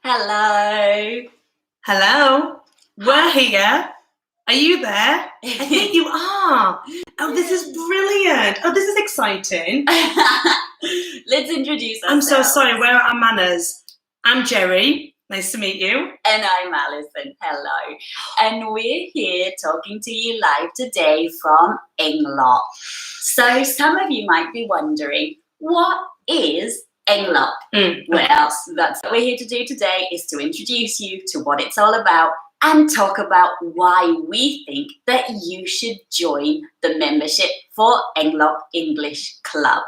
Hello. Hello. We're here. Are you there? I think you are. Oh, this is brilliant. Oh, this is exciting. Let's introduce ourselves. I'm so sorry. Where are our manners? I'm Gerri. Nice to meet you. And I'm Alison. Hello. And we're here talking to you live today from Englop. So some of you might be wondering, what is Englop? Well, that's what we're here to do today, is to introduce you to what it's all about and talk about why we think that you should join the membership for Englop English Club.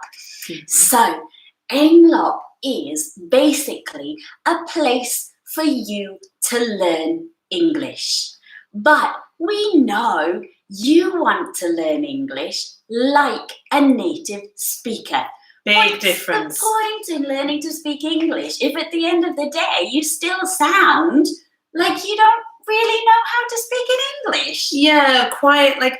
So Englop is basically a place for you to learn English. But we know you want to learn English like a native speaker. Big difference. What's the point in learning to speak English if at the end of the day you still sound like you don't really know how to speak in English? Yeah, quite like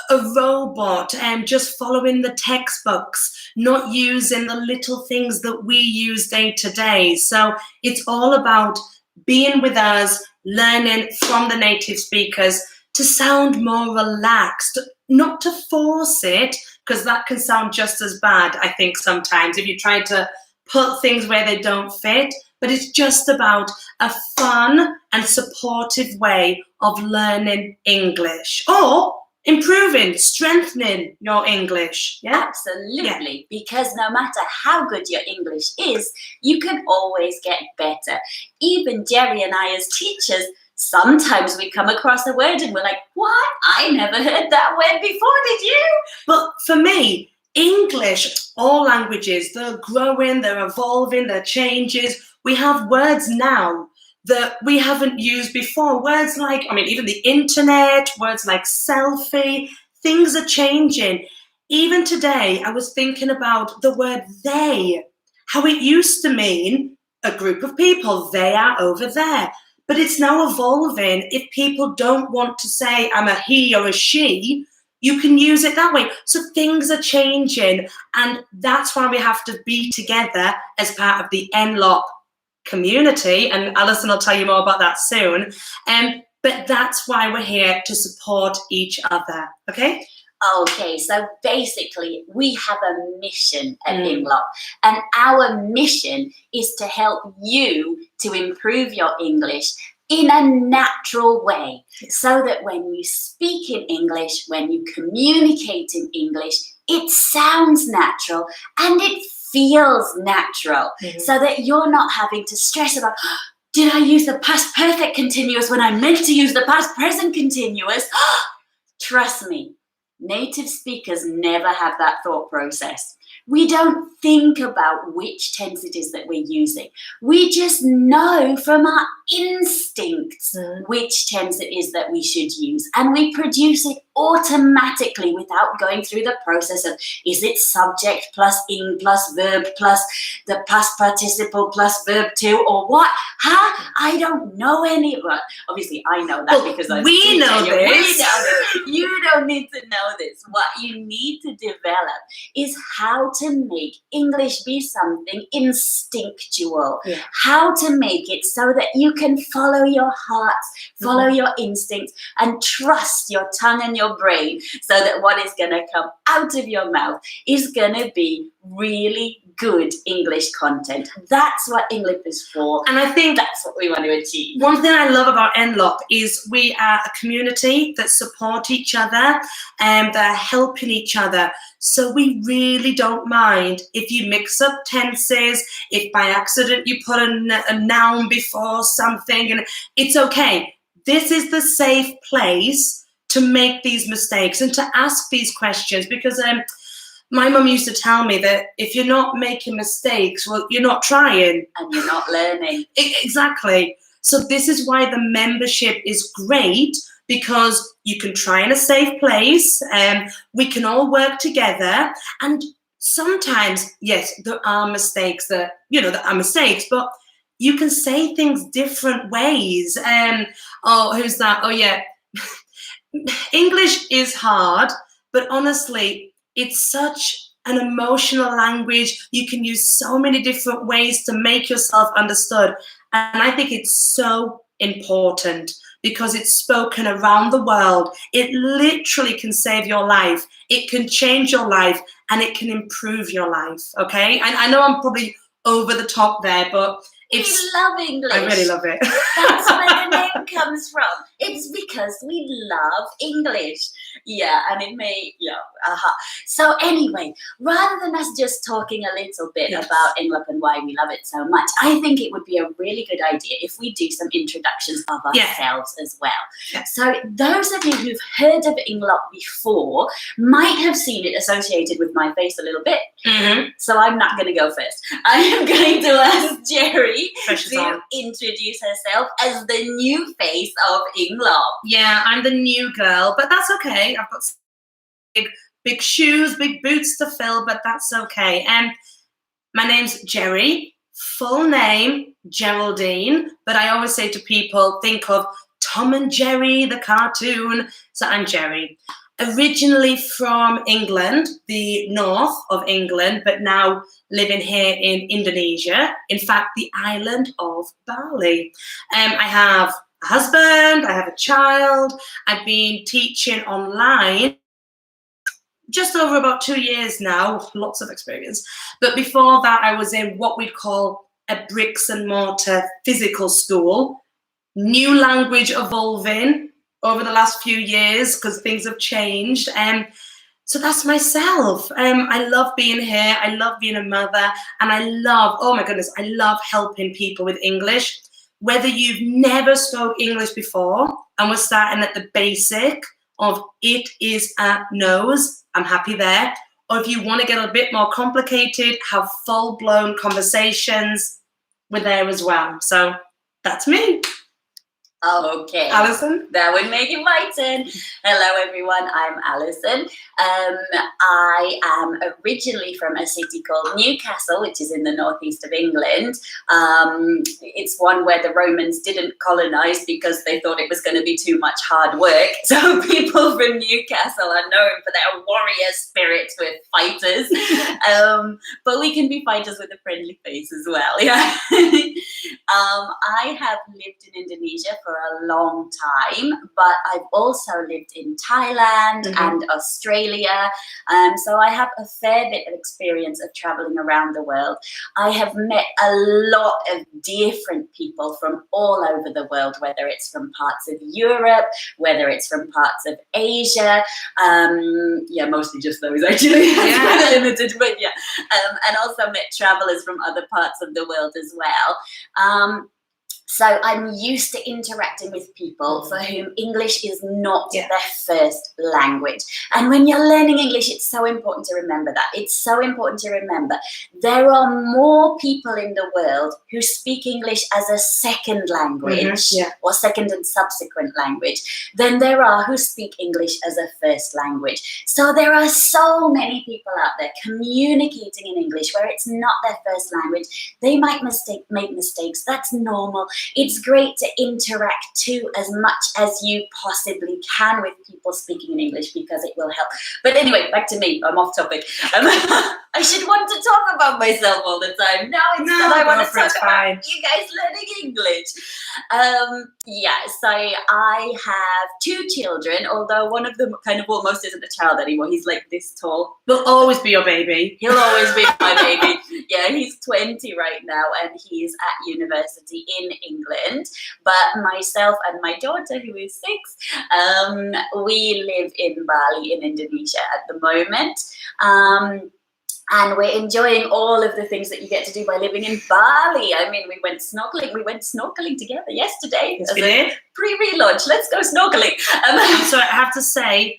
a robot, just following the textbooks, not using the little things that we use day to day. So it's all about being with us, learning from the native speakers to sound more relaxed, not to force it, because that can sound just as bad, I think, sometimes, if you try to put things where they don't fit. But it's just about a fun and supportive way of learning English or improving, strengthening your English. Yeah? Absolutely. Yeah. Because no matter how good your English is, you can always get better. Even Gerri and I as teachers, sometimes we come across a word and we're like, what? I never heard that word before, did you? But for me, English, all languages, they're growing, they're evolving, they're changes. We have words now that we haven't used before. Words like, even the internet, words like selfie, things are changing. Even today, I was thinking about the word they, how it used to mean a group of people, they are over there. But it's now evolving. If people don't want to say I'm a he or a she, you can use it that way. So things are changing, and that's why we have to be together as part of the Englop community, and Alison will tell you more about that soon. But that's why we're here, to support each other, okay? Okay, so basically we have a mission at Englop, and our mission is to help you to improve your English in a natural way, so that when you speak in English, when you communicate in English, it sounds natural and it feels natural, so that you're not having to stress about, did I use the past perfect continuous when I meant to use the past present continuous? Trust me, native speakers never have that thought process. We don't think about which tense it is that we're using. We just know from our instincts which tense it is that we should use. And we produce it automatically without going through the process of, is it subject plus ing plus verb plus the past participle plus verb to, or what? Huh? I don't know any. Well, obviously I know that, because we know this. We know this. You don't need to know this. What you need to develop is how to make English be something instinctual. How to make it so that you can follow your heart, follow your instincts, and trust your tongue and your brain, so that what is going to come out of your mouth is going to be really good English content. That's what Englop is for, and I think that's what we want to achieve. One thing I love about Englop is we are a community that support each other and that are helping each other. So we really don't mind if you mix up tenses, if by accident you put a noun before something, and it's okay. This is the safe place to make these mistakes and to ask these questions, because my mum used to tell me that if you're not making mistakes, well, you're not trying. And you're not learning. Exactly. So this is why the membership is great, because you can try in a safe place, and we can all work together. And sometimes, yes, there are mistakes that are mistakes, but you can say things different ways. Oh, who's that? Oh, yeah. English is hard, but honestly, it's such an emotional language. You can use so many different ways to make yourself understood. And I think it's so important because it's spoken around the world. It literally can save your life. It can change your life and it can improve your life. Okay. And I know I'm probably over the top there, but we love English. I really love it. That's where the name comes from. It's because we love English. Yeah, and it may, So anyway, rather than us just talking a little bit about Englop and why we love it so much, I think it would be a really good idea if we do some introductions of ourselves as well. Yeah. So those of you who've heard of Englop before might have seen it associated with my face a little bit. Mm-hmm. So I'm not going to go first. I am going to ask Gerri to introduce herself as the new face of Englop. Yeah, I'm the new girl, but that's okay. I've got big shoes, big boots to fill, but that's okay. My name's Gerri, full name Geraldine, but I always say to people, think of Tom and Jerry, the cartoon. So I'm Gerri. Originally from England, the north of England, but now living here in Indonesia. In fact, the island of Bali. I have a husband, I have a child. I've been teaching online just over about 2 years now, lots of experience. But before that, I was in what we'd call a bricks and mortar physical school. New language evolving over the last few years because things have changed. So that's myself. I love being here. I love being a mother. And I love, oh my goodness, I love helping people with English. Whether you've never spoke English before and we're starting at the basic of it is a nose, I'm happy there. Or if you want to get a bit more complicated, have full-blown conversations, we're there as well. So that's me. Okay, Alison. That would make it my turn. Hello everyone, I'm Alison. I am originally from a city called Newcastle, which is in the northeast of England. It's one where the Romans didn't colonize because they thought it was going to be too much hard work. So people from Newcastle are known for their warrior spirits with fighters. But we can be fighters with a friendly face as well. Yeah. I have lived in Indonesia for a long time, but I've also lived in Thailand and Australia. So I have a fair bit of experience of traveling around the world. I have met a lot of different people from all over the world, whether it's from parts of Europe, whether it's from parts of Asia. Mostly just those actually. Yeah. Limited, but yeah. And also met travelers from other parts of the world as well. So I'm used to interacting with people for whom English is not their first language. And when you're learning English, it's so important to remember that. It's so important to remember there are more people in the world who speak English as a second language or second and subsequent language than there are who speak English as a first language. So there are so many people out there communicating in English where it's not their first language. They might make mistakes. That's normal. It's great to interact too as much as you possibly can with people speaking in English because it will help. But anyway, back to me. I'm off topic. I should want to talk about myself all the time. Now instead I want to talk about you guys learning English. So I have 2 children, although one of them kind of almost isn't a child anymore. He's like this tall. Will always be your baby. He'll always be my baby. Yeah, he's 20 right now and he's at university in England. But myself and my daughter, who is 6, we live in Bali in Indonesia at the moment. And we're enjoying all of the things that you get to do by living in Bali. I mean, we went snorkeling. We went snorkeling together yesterday. Yes, we did. Pre-relaunch. Let's go snorkeling. So I have to say,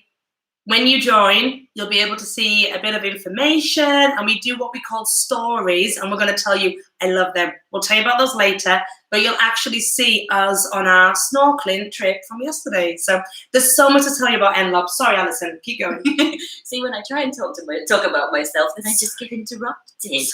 when you join, you'll be able to see a bit of information, and we do what we call stories, and we're going to tell you, I love them. We'll tell you about those later, but you'll actually see us on our snorkeling trip from yesterday. So there's so much to tell you about Englop. Sorry, Alison, keep going. See, when I try and talk about myself, then I just get interrupted.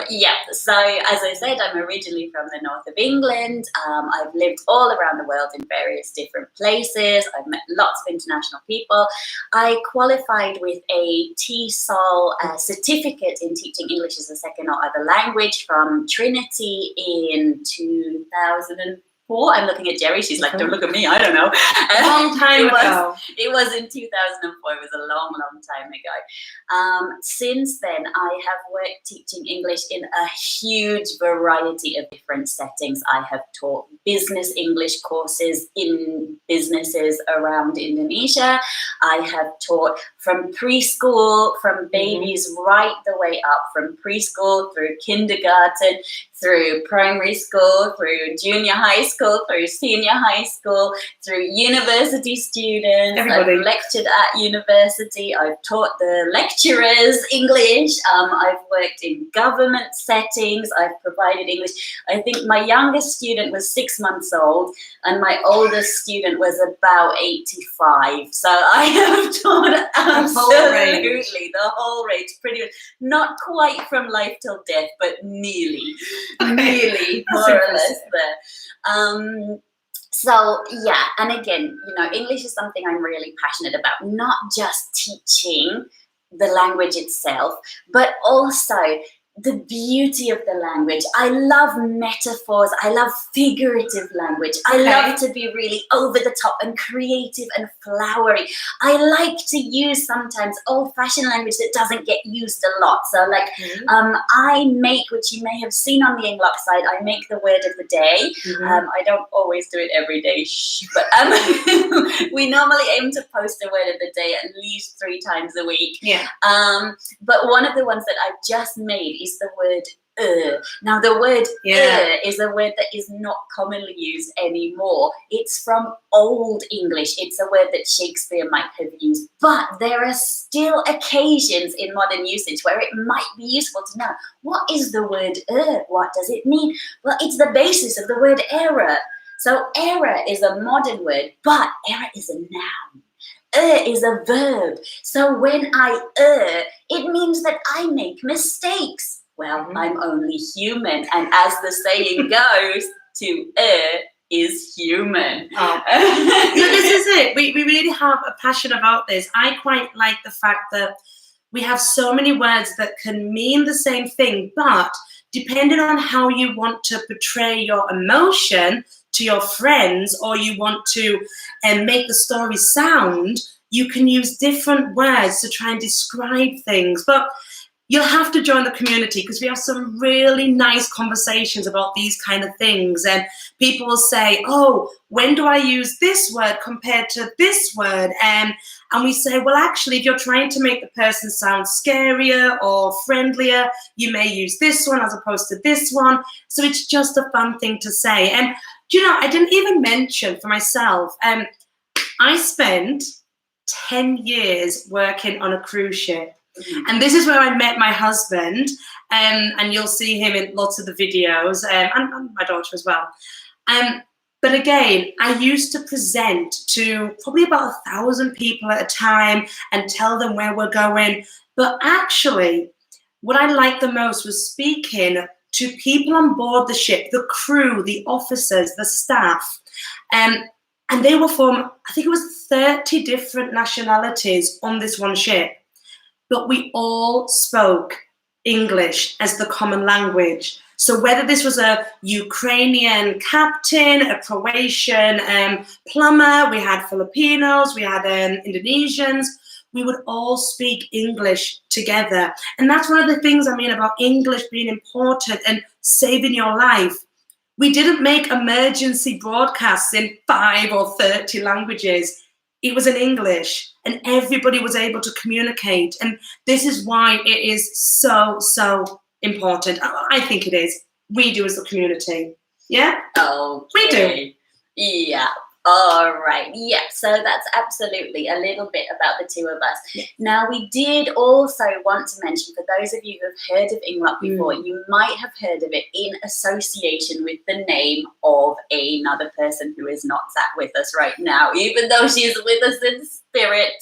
Yeah, so as I said, I'm originally from the north of England. I've lived all around the world in various different places. I've met lots of international people. I qualified with a TESOL certificate in teaching English as a second or other language from Trinity in 2004. I'm looking at Gerri. She's like, don't look at me. I don't know. A long time ago. It was in 2004. It was a long, long time ago. Since then, I have worked teaching English in a huge variety of different settings. I have taught business English courses in businesses around Indonesia. I have taught from preschool, from babies right the way up, from preschool through kindergarten, through primary school, through junior high school, through senior high school, through university students. Everybody. I've lectured at university. I've taught the lecturers English. I've worked in government settings. I've provided English. I think my youngest student was 6 months old and my oldest student was about 85. So I have taught absolutely the whole range, pretty much. Not quite from life till death, but nearly. Nearly, more or less there. So yeah, and again, English is something I'm really passionate about, not just teaching the language itself, but also the beauty of the language. I love metaphors. I love figurative language. I love to be really over the top and creative and flowery. I like to use sometimes old-fashioned language that doesn't get used a lot. So like I make, which you may have seen on the Englop side, I make the word of the day. I don't always do it every day, but we normally aim to post a word of the day at least 3 times a week. Yeah. But one of the ones that I've just made is the word Now the word is a word that is not commonly used anymore. It's from Old English. It's a word that Shakespeare might have used, but there are still occasions in modern usage where it might be useful to know, what is the word what does it mean? Well, it's the basis of the word error. So error is a modern word, but error is a noun. Is a verb. So when I it means that I make mistakes. Well, I'm only human. And as the saying goes, to is human. This is it. We really have a passion about this. I quite like the fact that we have so many words that can mean the same thing, but depending on how you want to portray your emotion to your friends, or you want to make the story sound, you can use different words to try and describe things. But you'll have to join the community because we have some really nice conversations about these kind of things. And people will say, oh, when do I use this word compared to this word? And we say, well, actually, if you're trying to make the person sound scarier or friendlier, you may use this one as opposed to this one. So it's just a fun thing to say. And I didn't even mention for myself, I spent 10 years working on a cruise ship. And this is where I met my husband, and you'll see him in lots of the videos, and my daughter as well. But again, I used to present to probably about 1,000 people at a time and tell them where we're going. But actually, what I liked the most was speaking to people on board the ship, the crew, the officers, the staff. And they were from, I think it was 30 different nationalities on this one ship. But we all spoke English as the common language. So whether this was a Ukrainian captain, a Croatian plumber, we had Filipinos, we had Indonesians, we would all speak English together. And that's one of the things I mean about English being important and saving your life. We didn't make emergency broadcasts in 5 or 30 languages. It was in English, and everybody was able to communicate. And this is why it is so, so important. I think it is. We do as a community. Yeah? Oh, we do. Yeah. All right. Yeah. So that's absolutely a little bit about the two of us. Yeah. Now, we did also want to mention, for those of you who have heard of Englop before, you might have heard of it in association with the name of another person who is not sat with us right now, even though she is with us in spirit.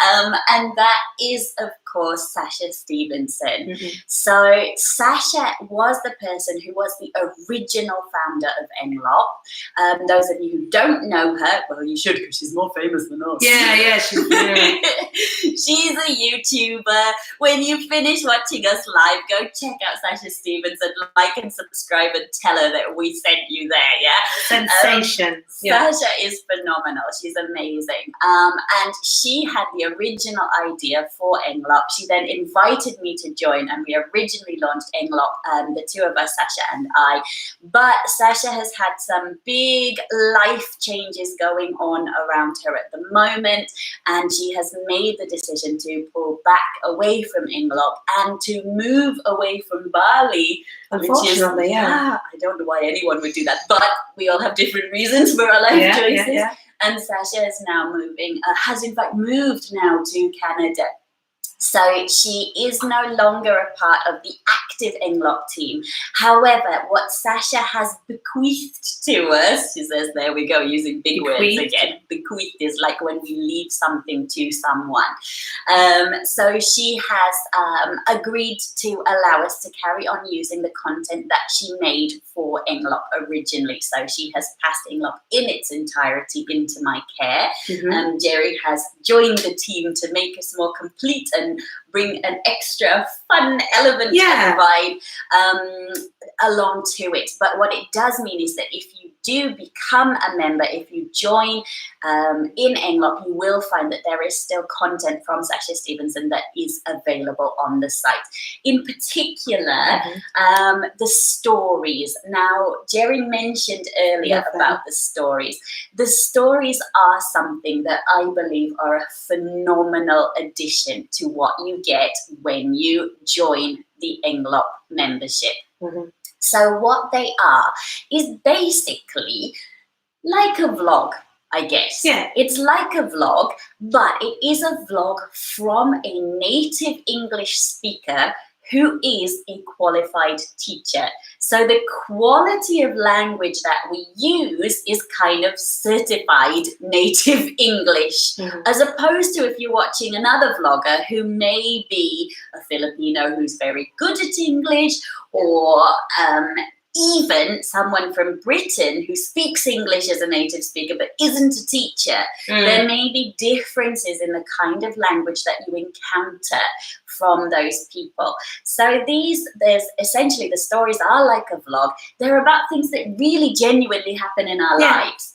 And that is, of course, Sashas Stevenson. Mhm. So Sasha was the person who was the original founder of Englop. Those of you who don't know her, well, you should, because she's more famous than us. Yeah, She's a YouTuber. When you finish watching us live, go check out Sasha Stevenson, like and subscribe, and tell her that we sent you there, yeah? Sensation. Sasha is phenomenal. She's amazing. And she had the original idea for Englop. She then invited me to join, and we originally launched Englop, the two of us, Sasha and I. But Sasha has had some big life changes going on around her at the moment, and she has made the decision to pull back away from Englop and to move away from Bali. Unfortunately, I don't know why anyone would do that, but we all have different reasons for our life choices. Yeah. And Sasha is now has in fact moved now to Canada. So she is no longer a part of the active Englop team. However, what Sasha has bequeathed to us, she says, there we go, using big words again. Bequeathed is like when we leave something to someone. So she has agreed to allow us to carry on using the content that she made for Englop originally. So she has passed Englop in its entirety into my care. Mhm. Gerri has joined the team to make us more complete and bring an extra fun element and vibe along to it. But what it does mean is that if you do become a member, if you join in Englop, you will find that there is still content from Sasha Stevenson that is available on the site. In particular, the stories. Now, Gerri mentioned earlier about the stories. The stories are something that I believe are a phenomenal addition to what you get when you join the Englop membership. So what they are is basically like a vlog, I guess. Yeah. It's like a vlog, but it is a vlog from a native English speaker who is a qualified teacher. So the quality of language that we use is kind of certified native English, as opposed to if you're watching another vlogger who may be a Filipino who's very good at English, or even someone from Britain who speaks English as a native speaker but isn't a teacher. There may be differences in the kind of language that you encounter from those people. So there's essentially, the stories are like a vlog. They're about things that really genuinely happen in our lives.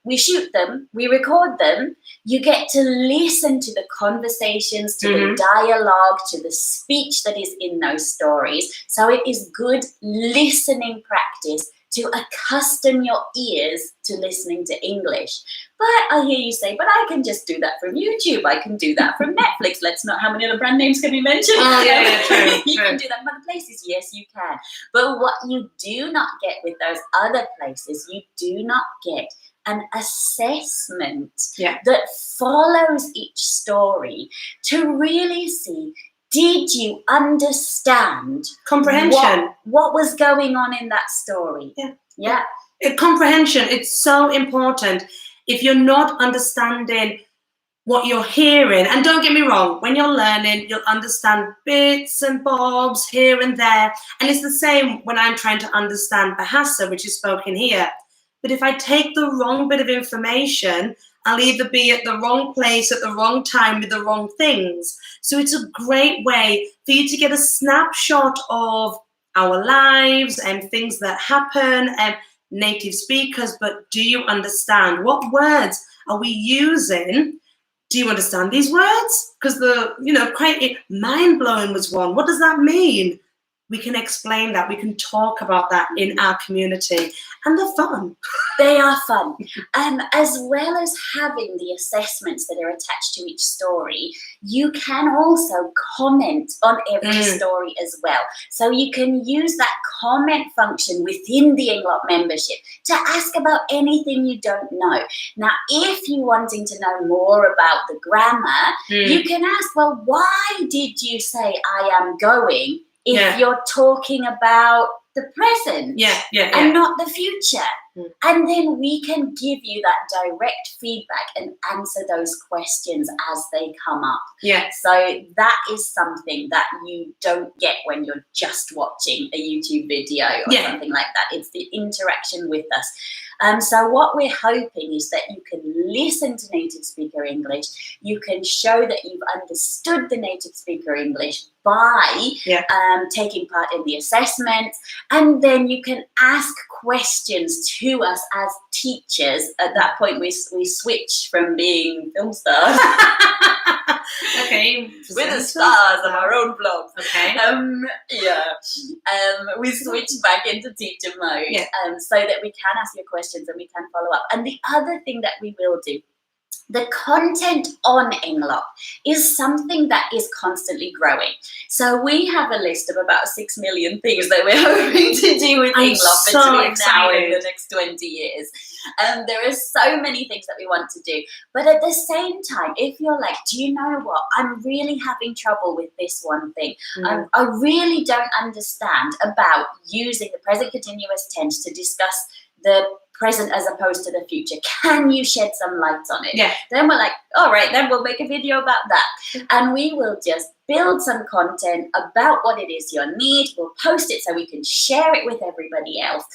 We shoot them, we record them. You get to listen to the conversations, to the dialogue, to the speech that is in those stories. So it is good listening practice to accustom your ears to listening to English. But I hear you say, but I can just do that from YouTube. I can do that from Netflix. Let's not, how many other brand names can we mention? True. You can do that from other places. Yes, you can. But what you do not get with those other places, you do not get an assessment that follows each story to really see, did you understand comprehension? What was going on in that story? Yeah. Comprehension, it's so important. If you're not understanding what you're hearing, and don't get me wrong, when you're learning, you'll understand bits and bobs here and there. And it's the same when I'm trying to understand Bahasa, which is spoken here. But if I take the wrong bit of information, I'll either be at the wrong place at the wrong time with the wrong things. So it's a great way for you to get a snapshot of our lives and things that happen and native speakers. But do you understand? What words are we using? Do you understand these words? Because quite mind-blowing was one. What does that mean? We can explain that. We can talk about that in our community. And they're fun. They are fun. As well as having the assessments that are attached to each story, you can also comment on every story as well. So you can use that comment function within the Englop membership to ask about anything you don't know. Now, if you're wanting to know more about the grammar, you can ask, well, why did you say I am going? If you're talking about the present Yeah. not the future. And then we can give you that direct feedback and answer those questions as they come up. Yeah. So that is something that you don't get when you're just watching a YouTube video or something like that. It's the interaction with us. So what we're hoping is that you can listen to native speaker English. You can show that you've understood the native speaker English by taking part in the assessments, and then you can ask questions to us as teachers. At that point, we switch from being film stars. Okay. We're the stars of our own vlogs. Okay. We switch back into teacher mode so that we can ask your questions and we can follow up. And the other thing that we will do, the content on Englop is something that is constantly growing. So we have a list of about 6 million things that we're hoping to do with Englop between now and the next 20 years. There are so many things that we want to do. But at the same time, if you're like, do you know what? I'm really having trouble with this one thing. I really don't understand about using the present continuous tense to discuss the present as opposed to the future. Can you shed some light on it? Yeah. Then we're like, all right, then we'll make a video about that. And we will just build some content about what it is you need. We'll post it so we can share it with everybody else.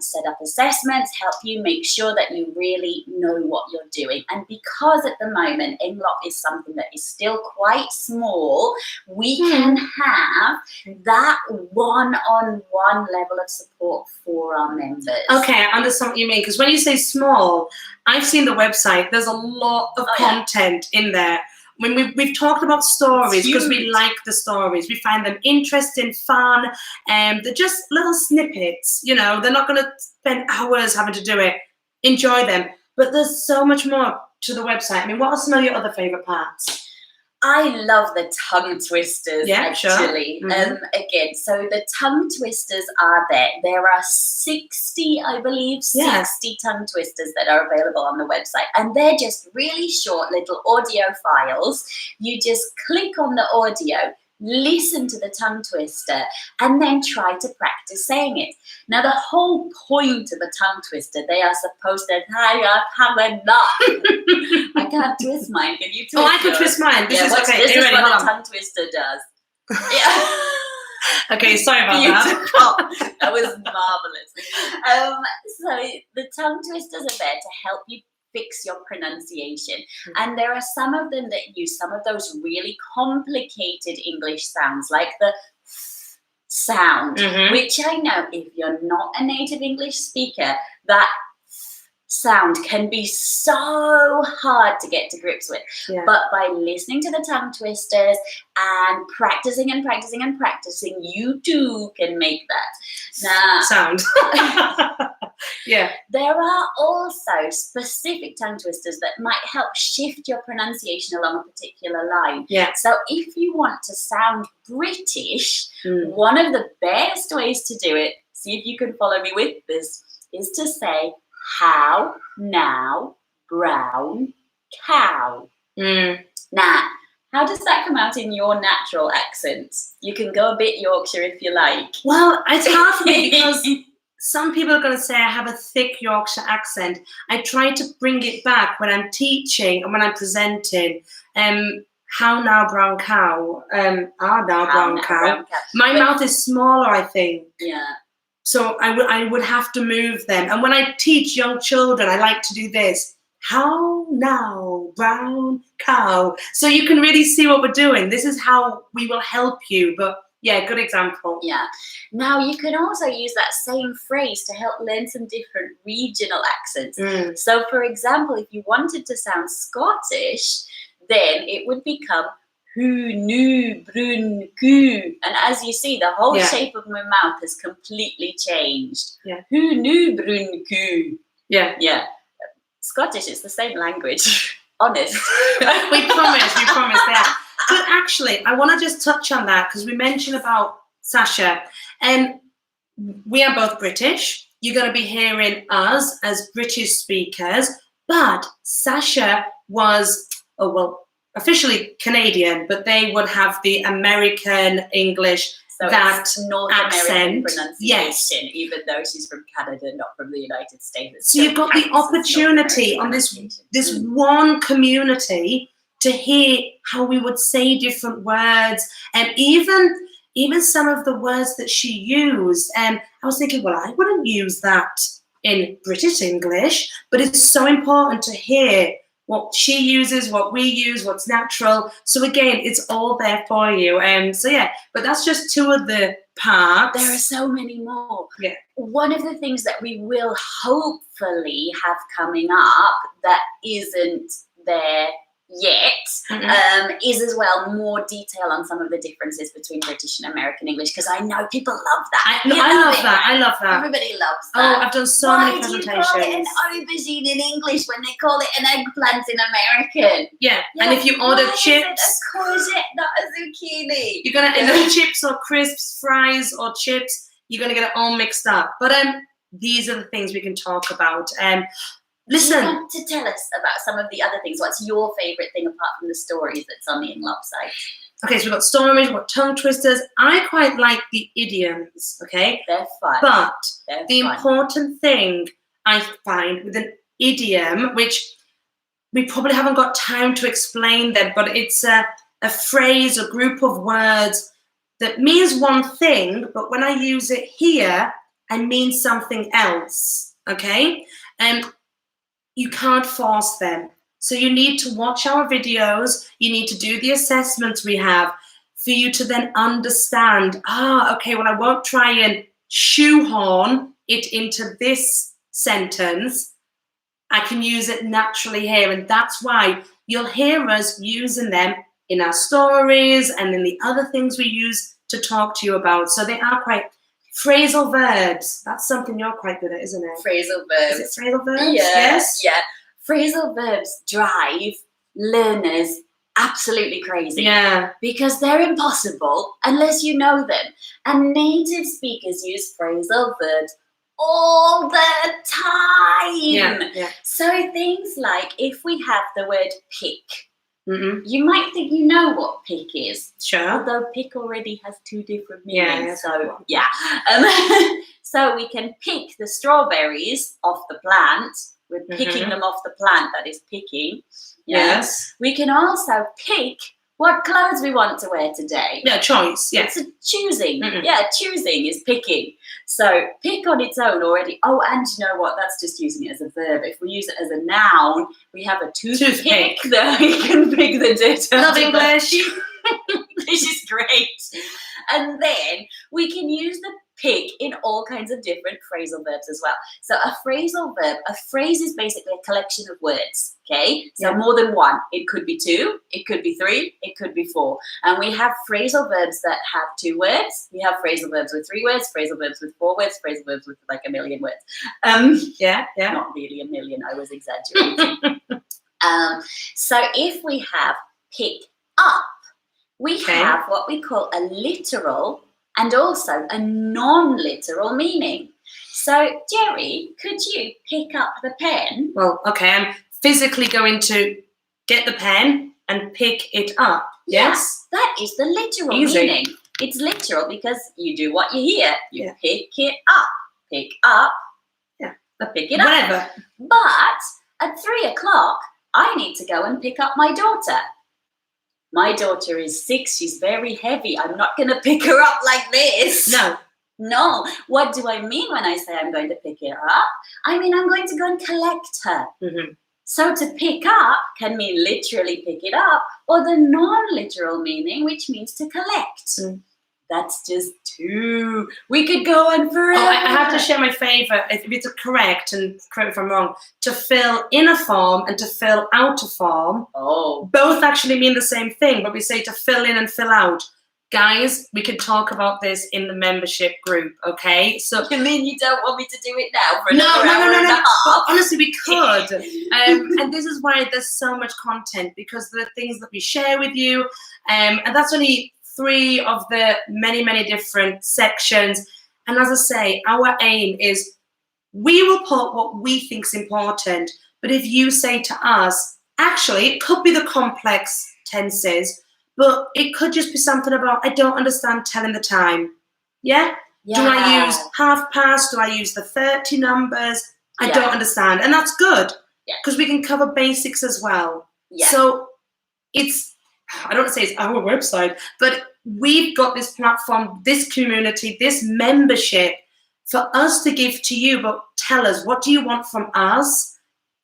Set up assessments, help you make sure that you really know what you're doing. And because at the moment, Englop is something that is still quite small, we can have that one-on-one level of support for our members. Okay, I understand what you mean. Because when you say small, I've seen the website. There's a lot of content in there. When we've talked about stories because we like the stories. We find them interesting, fun, and they're just little snippets. You know, they're not going to spend hours having to do it. Enjoy them. But there's so much more to the website. I mean, what are some of your other favourite parts? I love the tongue twisters, actually. Sure. Again, so the tongue twisters are there. There are 60, I believe, 60 tongue twisters that are available on the website. And they're just really short little audio files. You just click on the audio, listen to the tongue twister, and then try to practice saying it. Now, the whole point of a tongue twister, they are supposed to I can't twist mine. Can you twist yours? I can twist mine. This is what a tongue twister does. Okay, sorry about that. That was marvelous. So the tongue twisters are there to help you fix your pronunciation. And there are some of them that use some of those really complicated English sounds, like the sound, which I know if you're not a native English speaker, that sound can be so hard to get to grips with. But by listening to the tongue twisters and practicing and practicing and practicing, you too can make that sound. There are also specific tongue twisters that might help shift your pronunciation along a particular line. So if you want to sound British, one of the best ways to do it, see if you can follow me with this, is to say how, now, brown, cow. Now, how does that come out in your natural accent? You can go a bit Yorkshire if you like. Well, it's hard for me because some people are going to say I have a thick Yorkshire accent. I try to bring it back when I'm teaching and when I'm presenting. How now, brown cow? Brown cow. My mouth is smaller, I think. So I would have to move them. And when I teach young children, I like to do this. How now, brown cow? So you can really see what we're doing. This is how we will help you. But yeah, good example. Now you can also use that same phrase to help learn some different regional accents. So for example, if you wanted to sound Scottish, then it would become who knew brun coo. And as you see, the whole shape of my mouth has completely changed. Who knew brun coo? Scottish is the same language. Honest. we promise that. But actually, I want to just touch on that because we mentioned about Sasha. We are both British. You're going to be hearing us as British speakers. But Sasha was, officially Canadian, but they would have the American English So that it's North accent. American pronunciation, Yes. even though she's from Canada, not from the United States. So you've got the opportunity on this one community to hear how we would say different words, and even some of the words that she used. And I was thinking, well, I wouldn't use that in British English, but it's so important to hear what she uses, what we use, what's natural. So again, it's all there for you. So yeah, but that's just two of the parts. There are so many more. Yeah. One of the things that we will hopefully have coming up that isn't there yet is as well more detail on some of the differences between British and American English, because I know people love that. I love that. Everybody loves that. Oh, I've done so many presentations. Why do you call it an aubergine in English when they call it an eggplant in American? Yeah, and if you order why chips, is it a courgette, not a zucchini? you're gonna end up chips or crisps, fries or chips. You're gonna get it all mixed up. But these are the things we can talk about. Listen. Do you want to tell us about some of the other things? What's your favourite thing apart from the stories that's on the Englop site? Okay, so we've got stories, we've got tongue twisters. I quite like the idioms, okay? They're fun. But They're the fun. important thing I find with an idiom, which we probably haven't got time to explain that, but it's a phrase, a group of words that means one thing, but when I use it here, I mean something else, okay? And you can't force them. So you need to watch our videos, you need to do the assessments we have for you to then understand, okay, well, I won't try and shoehorn it into this sentence. I can use it naturally here. And that's why you'll hear us using them in our stories and in the other things we use to talk to you about. So they are quite phrasal verbs. That's something you're quite good at, isn't it? Phrasal verbs. Is it phrasal verbs? Yeah, Yes. yeah. Phrasal verbs drive learners absolutely crazy. Yeah. Because they're impossible unless you know them. And native speakers use phrasal verbs all the time. Yeah. So things like if we have the word pick, Mm-hmm. you might think you know what pick is. Sure. Although pick already has two different meanings. Yeah. So we can pick the strawberries off the plant. We're picking them off the plant, that is picking. Yes. We can also pick what clothes we want to wear today. Yeah, choice. Yeah. It's a choosing. Mm-hmm. Yeah, choosing is picking. So pick on its own already. Oh, and you know what? That's just using it as a verb. If we use it as a noun, we have a toothpick that we can pick the dirt out Love of. English. This is great. And then we can use the pick in all kinds of different phrasal verbs as well. So a phrasal verb, a phrase is basically a collection of words, okay? So more than one. It could be two, it could be three, it could be four. And we have phrasal verbs that have 2 words. We have phrasal verbs with 3 words, phrasal verbs with 4 words, phrasal verbs with like a million words. Yeah. Not really a million, I was exaggerating. So if we have pick up, we have what we call a literal and also a non-literal meaning. So, Gerri, could you pick up the pen? Well, okay, I'm physically going to get the pen and pick it up. Yes? That is the literal meaning. It's literal because you do what you hear. You pick it up. Pick up. Yeah. Pick it up. Whatever. But at 3 o'clock, I need to go and pick up my daughter. My daughter is 6. She's very heavy. I'm not going to pick her up like this. No. What do I mean when I say I'm going to pick her up? I mean I'm going to go and collect her. Mm-hmm. So to pick up can mean literally pick it up, or the non-literal meaning, which means to collect. Mm. That's just 2. We could go on forever. Oh, I have to share my favourite, if it's correct, and correct me if I'm wrong, to fill in a form and to fill out a form. Oh. Both actually mean the same thing, but we say to fill in and fill out. Guys, we can talk about this in the membership group, okay? So you mean you don't want me to do it now for No. and a half? Honestly, we could. And this is why there's so much content, because the things that we share with you, and that's only 3 of the many, many different sections. And as I say, our aim is we will put what we think is important. But if you say to us, actually, it could be the complex tenses, but it could just be something about, I don't understand telling the time. Yeah? Yeah. Do I use half past? Do I use the 30 numbers? I Yeah. don't understand. And that's good, Yeah. because we can cover basics as well. Yeah. So it's, I don't want to say it's our website, but we've got this platform, this community, this membership for us to give to you, but tell us, what do you want from us?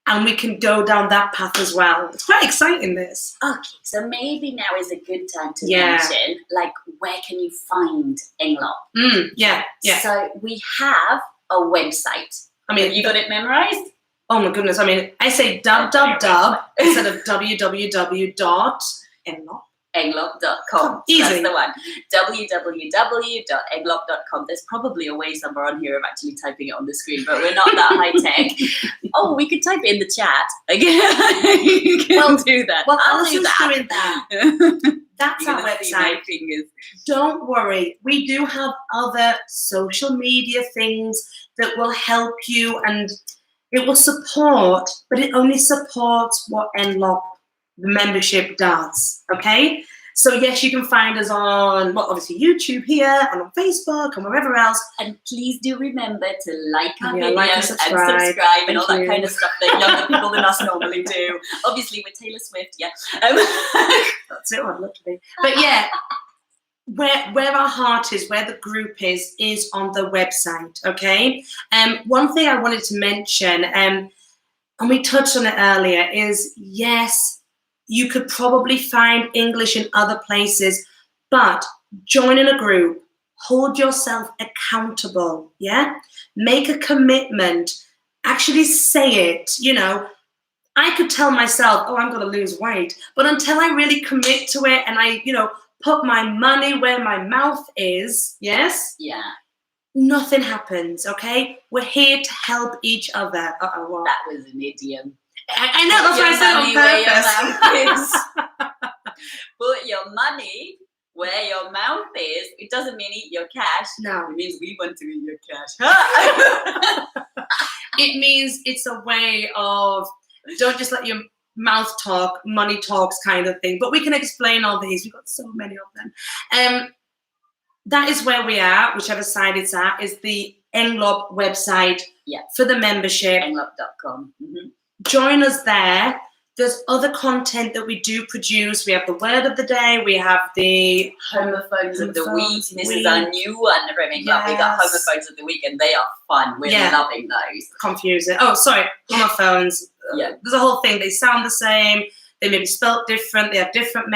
And we can go down that path as well. It's quite exciting, this. Okay, so maybe now is a good time to Yeah. mention, like, where can you find Englop? Yeah. So we have a website. I mean, Have you got it memorized? oh my goodness. I mean, I say dub instead of www.englop. Englop.com. Easy. That's the one. www.englop.com. There's probably a way somewhere on here of actually typing it on the screen, but we're not that high tech. Oh, we could type it in the chat. Again, you can do that. Well, I'll do Alison's that. doing that. That's our See my website. fingers. Don't worry. We do have other social media things that will help you, and it will support, but it only supports what Englop, the membership, does. Okay? So yes, you can find us on, well, obviously YouTube here, and on Facebook, and wherever else. And please do remember to like our Yeah, videos like and and subscribe. subscribe and all Thank that you. kind of stuff that younger people than us normally do. Obviously, we're Taylor Swift, yeah. That's it, I'd love to be. But yeah, where our heart is, where the group is on the website, okay? One thing I wanted to mention, and we touched on it earlier, is yes, you could probably find English in other places, but joining a group, hold yourself accountable, yeah? Make a commitment, actually say it, I could tell myself, oh, I'm going to lose weight, but until I really commit to it and I, put my money where my mouth is, yes? Yeah. Nothing happens, okay? We're here to help each other. Uh-oh, what? That was an idiom. I know, that's why I said it on purpose. Put your money where your mouth is. It doesn't mean eat your cash. No. It means we want to eat your cash. It means it's a way of, don't just let your mouth talk, money talks kind of thing. But we can explain all these. We've got so many of them. That is where we are, whichever side it's at, is the Englop website for the membership. Englop.com. Mm-hmm. Join us there. There's other content that we do produce. We have the word of the day. We have the homophones of the week. This is our new one from Englop. Yes. We got homophones of the week, and they are fun. We're loving those. Confusing. Oh, sorry, homophones. Yeah. There's a whole thing. They sound the same. They may be spelt different. They have different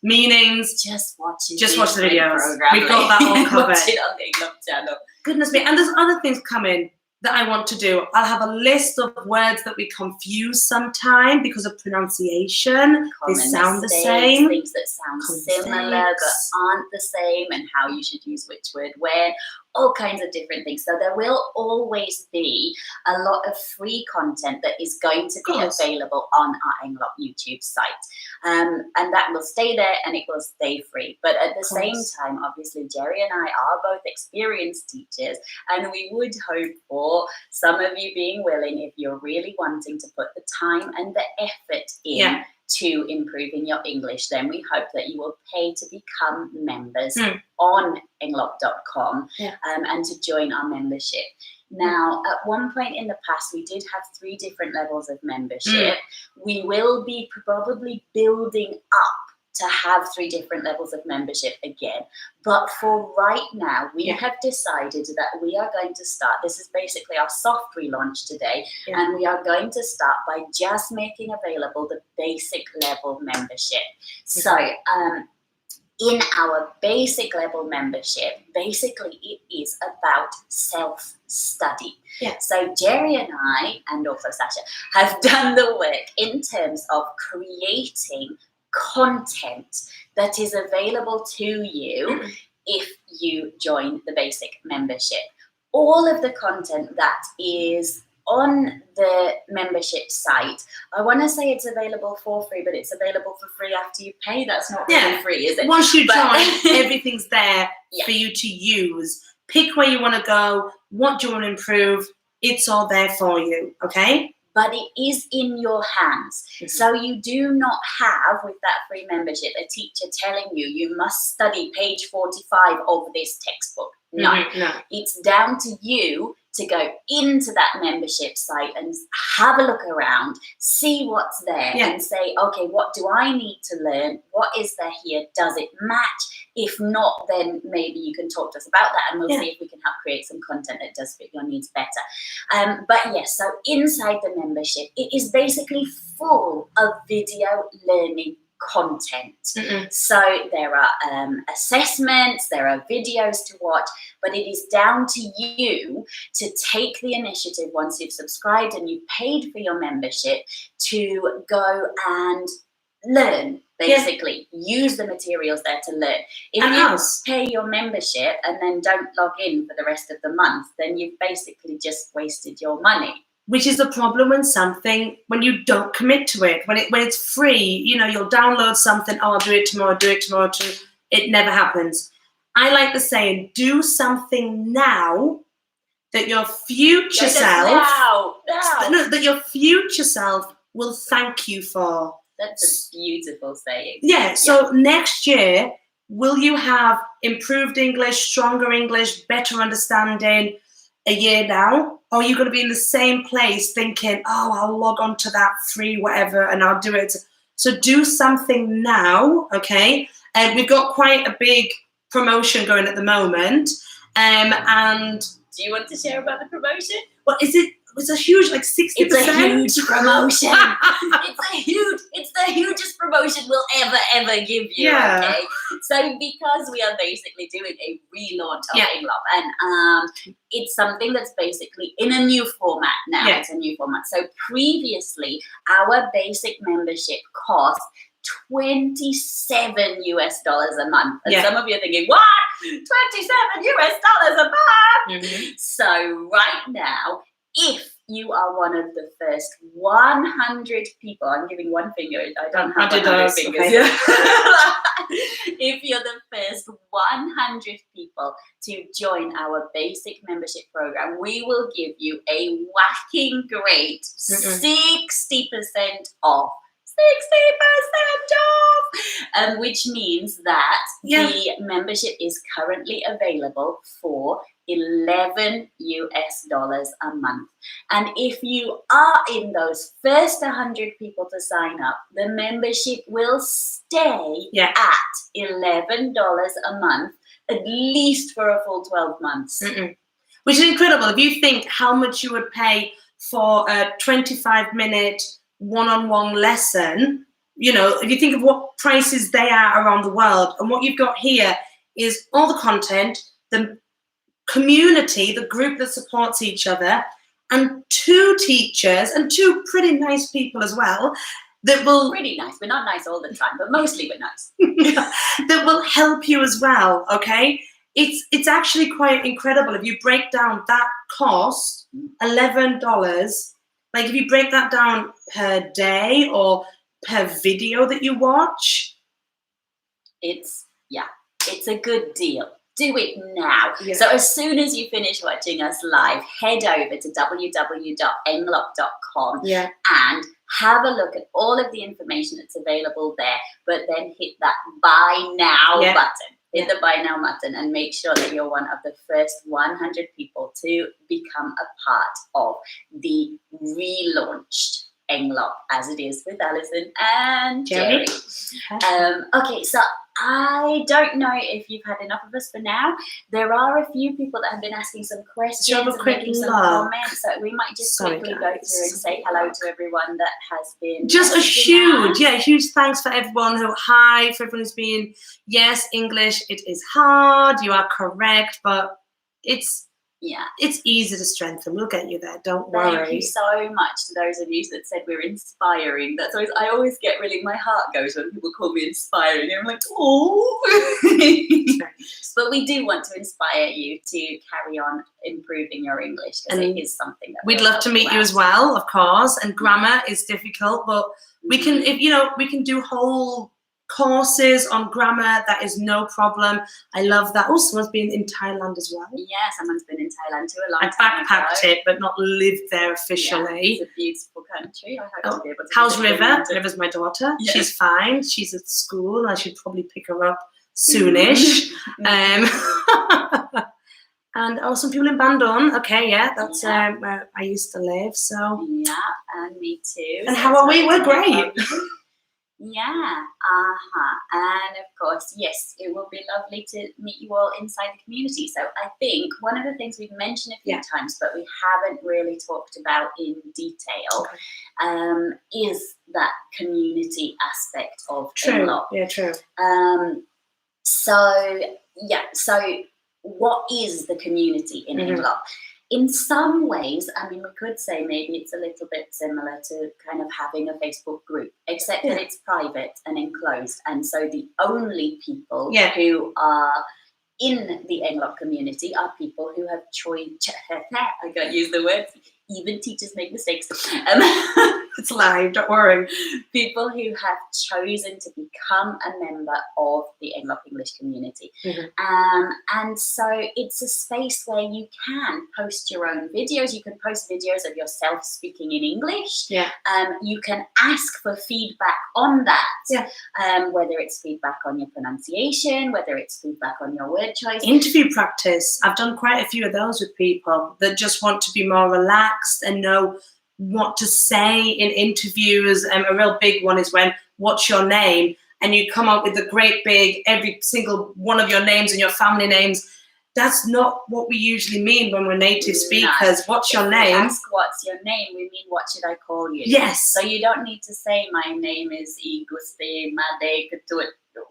meanings. Just watch it. Just watch the videos. We've got that all covered. Watch it on the Englop channel. Goodness me. And there's other things coming that I want to do. I'll have a list of words that we confuse sometime because of pronunciation. They sound the same. Things that sound similar but aren't the same, and how you should use which word when. All kinds of different things. So there will always be a lot of free content that is going to be available on our Englop YouTube site. And that will stay there, and it will stay free. But at the same time, obviously, Gerri and I are both experienced teachers, and we would hope for some of you being willing, if you're really wanting to put the time and the effort in to improving your English, then we hope that you will pay to become members on englop.com and to join our membership. Now, at one point in the past, we did have 3 different levels of membership. We will be probably building up to have 3 different levels of membership again. But for right now, we have decided that we are going to start. This is basically our soft relaunch today. And we are going to start by just making available the basic level membership. So, in our basic level membership, basically it is about self-study. So Gerri and I, and also Sasha, have done the work in terms of creating content that is available to you if you join the basic membership. All of the content that is on the membership site, I want to say it's available for free, but it's available for free after you pay. That's not really free, is it? Once you join, everything's there for you to use. Pick where you want to go. What do you want to improve? It's all there for you, okay? but it is in your hands. So you do not have, with that free membership, a teacher telling you, you must study page 45 of this textbook. No, it's down to you to go into that membership site and have a look around, see what's there, and say, okay, what do I need to learn? What is there here? Does it match? If not, then maybe you can talk to us about that, and we'll see if we can help create some content that does fit your needs better. But yes, so inside the membership, it is basically full of video learning content. So there are assessments, there are videos to watch, but it is down to you to take the initiative once you've subscribed and you've paid for your membership to go and learn, basically. Use the materials there to learn. If you pay your membership and then don't log in for the rest of the month, then you've basically just wasted your money. Which is the problem when you don't commit to it. When it's free, you'll download something, I'll do it tomorrow too. It never happens. I like the saying, do something now that your future that your future self will thank you for. That's a beautiful saying. Yeah, so next year, will you have improved English, stronger English, better understanding a year now? Or are you going to be in the same place thinking, I'll log on to that free whatever and I'll do it? So do something now, okay? And we've got quite a big promotion going at the moment. And do you want to share about the promotion? Well, it's a huge, 60%. It's a huge promotion. It's the hugest promotion we'll ever give you. Okay. So because we are basically doing a relaunch of Englop, and it's something that's basically in a new format now. It's a new format. So previously, our basic membership cost $27 a month. And some of you are thinking, what? $27 a month? So right now, if you are one of the first 100 people, I'm giving one finger, I don't have 100 fingers. Okay. If you're the first 100 people to join our basic membership program, we will give you a whacking great 60% off. 60% off, which means that the membership is currently available for $11 a month. And if you are in those first 100 people to sign up, the membership will stay at $11 a month, at least for a full 12 months. Which is incredible. If you think how much you would pay for a 25-minute one-on-one lesson, if you think of what prices they are around the world, and what you've got here is all the content, the community, the group that supports each other, and 2 teachers and 2 pretty nice people as well that will... Pretty nice. We're not nice all the time, but mostly we're nice. that will help you as well, okay? It's actually quite incredible. If you break down that cost, $11, if you break that down per day or per video that you watch, it's a good deal. Do it now. So as soon as you finish watching us live, head over to www.englop.com and have a look at all of the information that's available there, but then hit that buy now button. Hit the buy now button and make sure that you're one of the first 100 people to become a part of the relaunched Englop, as it is with Alison and Gerri. Okay, so I don't know if you've had enough of us for now. There are a few people that have been asking some questions and making some comments, so we might just quickly go through and say hello to everyone that has been just a huge thanks for everyone for everyone who's been, yes, English, it is hard, you are correct, but it's easy to strengthen. We'll get you there. Don't worry. Thank you so much to those of you that said we're inspiring. I always get my heart goes when people call me inspiring. I'm like, oh. But we do want to inspire you to carry on improving your English, because it is something that we'd love to meet you as well, of course. And grammar is difficult, but we can, we can do whole courses on grammar, that is no problem. I love that. Oh, someone's been in Thailand as well. Yeah, someone's been in Thailand too a long I time backpacked ago. it, but not lived there officially. Yeah, it's a beautiful country. I hope to be able to How's visit River? Finland. River's my daughter. Yeah. She's fine. She's at school. I should probably pick her up soonish. And some people in Bandung. Okay, yeah, that's where I used to live. So yeah, and me too. And how are we? We're great. Yeah, and of course, yes, it will be lovely to meet you all inside the community. So I think one of the things we've mentioned a few times, but we haven't really talked about in detail, is that community aspect of Englop. Yeah, true. So what is the community in Englop? In some ways, I mean, we could say maybe it's a little bit similar to kind of having a Facebook group, except that it's private and enclosed. And so the only people who are in the Englop community are people who have I can't use the word, even teachers make mistakes. It's live, don't worry. People who have chosen to become a member of the Englop English community. And so it's a space where you can post your own videos. You can post videos of yourself speaking in English. You can ask for feedback on that, whether it's feedback on your pronunciation, whether it's feedback on your word choice. Interview practice. I've done quite a few of those with people that just want to be more relaxed and know what to say in interviews. A real big one is when, what's your name? And you come up with a great big, every single one of your names and your family names. That's not what we usually mean when we're native speakers. What's your name? Ask what's your name, we mean what should I call you? Yes. So you don't need to say my name is Iguste Made Ketut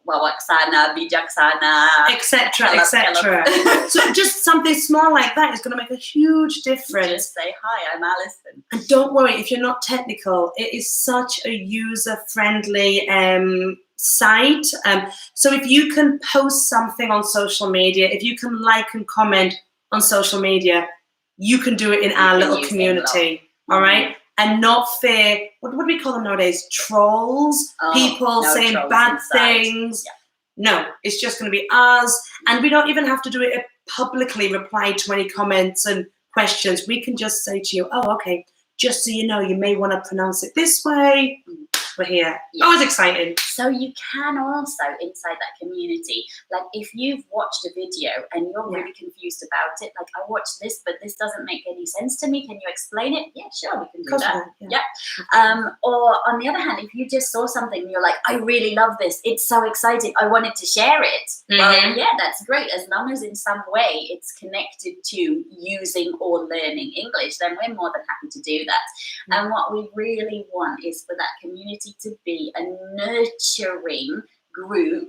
Wawaksana Bijaksana, etc. So just something small like that is going to make a huge difference. Just say hi, I'm Alison. And don't worry if you're not technical. It is such a user-friendly site. So if you can post something on social media, if you can like and comment on social media, you can do it in our little community. All right. And not fear, what do we call them nowadays? Trolls, people saying bad things. No, it's just going to be us. And we don't even have to do it publicly, reply to any comments and questions. We can just say to you, oh, okay, just so you know, you may want to pronounce it this way. We're here. Always exciting. So you can also, inside that community, like if you've watched a video and you're really confused about it, like I watched this, but this doesn't make any sense to me. Can you explain it? Yeah, sure, we can do that. Or on the other hand, if you just saw something and you're like, I really love this. It's so exciting. I wanted to share it. Well, yeah, that's great. As long as in some way it's connected to using or learning English, then we're more than happy to do that. And what we really want is for that community to be a nurturing group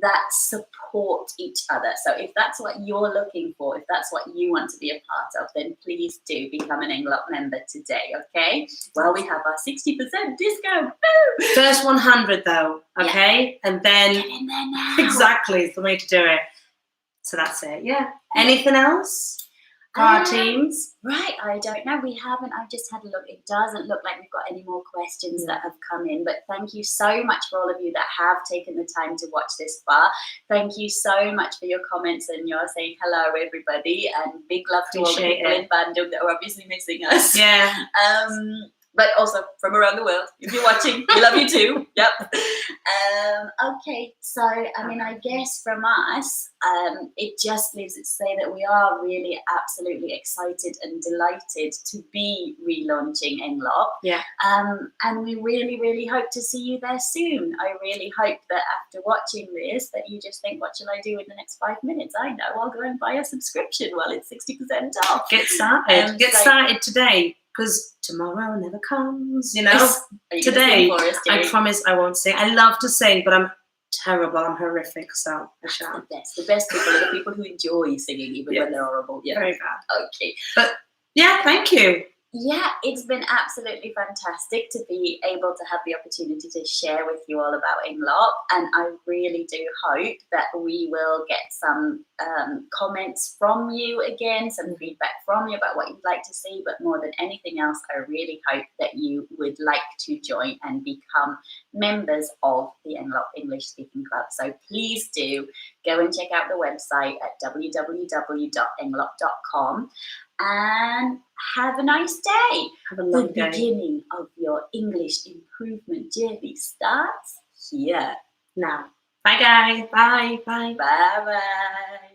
that support each other. So if that's what you're looking for, if that's what you want to be a part of, then please do become an Englop member today, okay? Well, we have our 60% discount. Woo! First 100 though, okay? And then get in there now. Exactly, it's the way to do it. So that's it. Anything else? Our teams? Right, I don't know. We haven't. I've just had a look. It doesn't look like we've got any more questions that have come in. But thank you so much for all of you that have taken the time to watch this far. Thank you so much for your comments and your saying hello, everybody. And big love to all the people in Bandung that are obviously missing us. But also from around the world. If you're watching, we love you too. Okay, so I mean, I guess from us, it just leaves it to say that we are really absolutely excited and delighted to be relaunching Englop. And we really, really hope to see you there soon. I really hope that after watching this, that you just think, what shall I do in the next 5 minutes? I know, I'll go and buy a subscription while it's 60% off. Get started. Get started today. Because tomorrow never comes, you know. Today, I promise I won't sing. I love to sing, but I'm terrible. I'm horrific, so I shan't. The best people are the people who enjoy singing, even when they're horrible. Very bad. Okay. But yeah, thank you. Yeah, it's been absolutely fantastic to be able to have the opportunity to share with you all about Englop, and I really do hope that we will get some comments from you again, some feedback from you about what you'd like to see, but more than anything else, I really hope that you would like to join and become members of the Englop English Speaking Club. So please do go and check out the website at www.englop.com. And have a nice day. Have a lovely The day. beginning of your English improvement journey starts here. Now. Bye, guys. Bye. Bye. Bye bye.